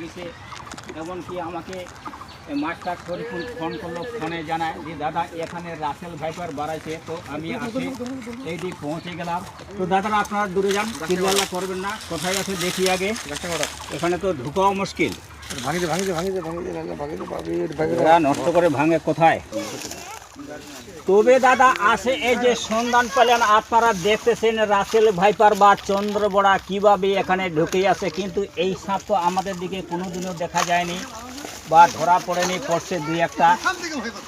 গেছে। এমনকি আমাকে মাস্টার শরীফুল ফোন করলো, ফোনে জানায় যে দাদা এখানে রাসেল ভাইপার বাড়াইছে। তো আমি আসি এই দিক পৌঁছে গেলাম। তো দাদারা আপনারা দূরে যান, চিল্লাল্লা করবেন না। কোথায় আছে দেখি আগে, এখানে তো ঢুকাও মুশকিল। নষ্ট করে ভাঙে কোথায়। তবে দাদা আসে এই যে সন্ধান পেলেন, আপনারা দেখতেছেন রাসেল ভাইপার বা চন্দ্রবড়া কিভাবে এখানে ঢুকে আছে। কিন্তু এই সাপ তো আমাদের দিকে কোনোদিনও দেখা যায়নি বা ধরা পড়েনি, পড়ছে দুই একটা,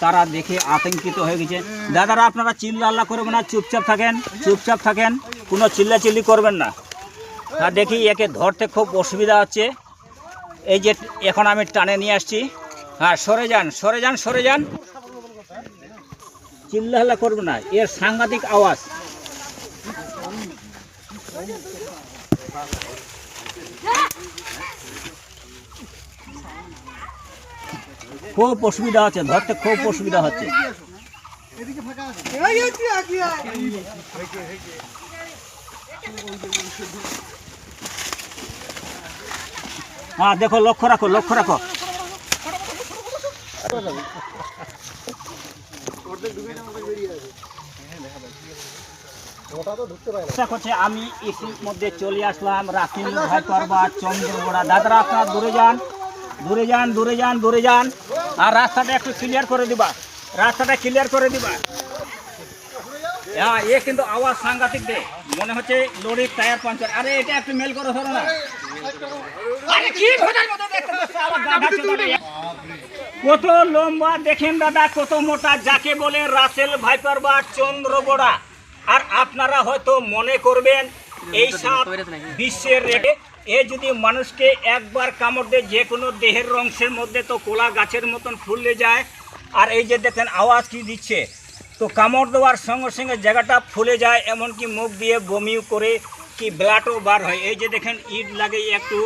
তারা দেখে আতঙ্কিত হয়ে গেছে। দাদারা আপনারা চিল্লাল্লা করবেন না, চুপচাপ থাকেন, চুপচাপ থাকেন, কোনো চিল্লাচিল্লি করবেন না। আর দেখি একে ধরতে খুব অসুবিধা হচ্ছে। এই যে এখন আমি টানে নিয়ে আসছি। হ্যাঁ, সরে যান, সরে যান, সরে যান, চিল্লাহাল্লা করবে না, এর সাংঘাতিক আওয়াজ। খুব অসুবিধা হচ্ছে, ধরতে খুব অসুবিধা হচ্ছে। হ্যাঁ দেখো, লক্ষ্য রাখো, লক্ষ্য রাখো। আমি এসির মধ্যে চলে আসলাম, রাসেল ভাইপার বা চন্দ্রবড়া। দাদারা আপনারা দূরে যান, দূরে যান, দূরে যান, দূরে যান। আর রাস্তাটা একটু ক্লিয়ার করে দিবা, রাস্তাটা ক্লিয়ার করে দিবা। হ্যাঁ, এ কিন্তু আওয়াজ সাংঘাতিক দে, মনে হচ্ছে লরির টায়ার পাঞ্চার। আরে এটা একটু মেল করে ধরো না। কত লম্বা দেখেন দাদা, কত মোটা, যাকে বলে রাসেল ভাইপার বা চন্দ্রবড়া। আর আপনারা হয়তো মনে করবেন এই সাপ বিশ্বের রেখে, এ যদি মানুষকে একবার কামড় দেয় যে কোনো দেহের অংশের মধ্যে তো কোলা গাছের মতন ফুলে যায়। আর এই যে দেখেন আওয়াজ কি দিচ্ছে, তো কামড় দেওয়ার সঙ্গে সঙ্গে জায়গাটা ফুলে যায়, এমনকি মুখ দিয়ে বমিও করে, কি ব্লাডও বার হয়। এই যে দেখেন ইট লাগে একটু,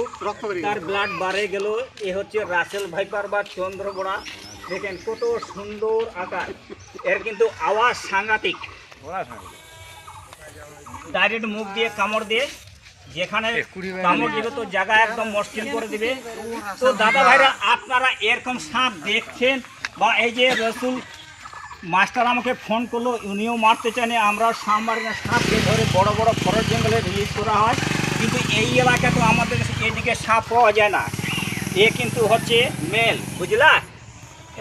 তার ব্লাড বাড়ে গেল। এ হচ্ছে রাসেল ভাইপার বা চন্দ্রবড়া। দেখেন কত সুন্দর আকার, এর কিন্তু আওয়াজ সাংঘাতিক। ডাইরেক্ট মুখ দিয়ে কামড় দিয়ে, যেখানে কামড় দিবে তো জায়গা একদম মুশকিল করে দিবে। তো দাদা ভাইরা আপনারা এরকম সাপ দেখছেন, বা এই যে রসুল মাস্টার আমাকে ফোন করলো, উনিও মারতে চান, আমরা সাপ মারি না, সাপকে ধরে বড় বড় ফরেস্ট জঙ্গলে রিলিজ করা হয়। কিন্তু এই এলাকা তো আমাদের এদিকে সাপ পাওয়া যায় না। এ কিন্তু হচ্ছে মেল, বুঝলা,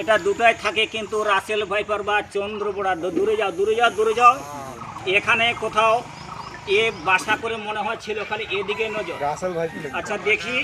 এটা দুটাই থাকে। কিন্তু রাসেল ভাইপার বা চন্দ্রবড়া, দূরে যাও, দূরে যাও, দূরে যাও। এখানে কোথাও এ বাসা করে মনে হয় ছিল, খালি এদিকে নজর। আচ্ছা দেখি।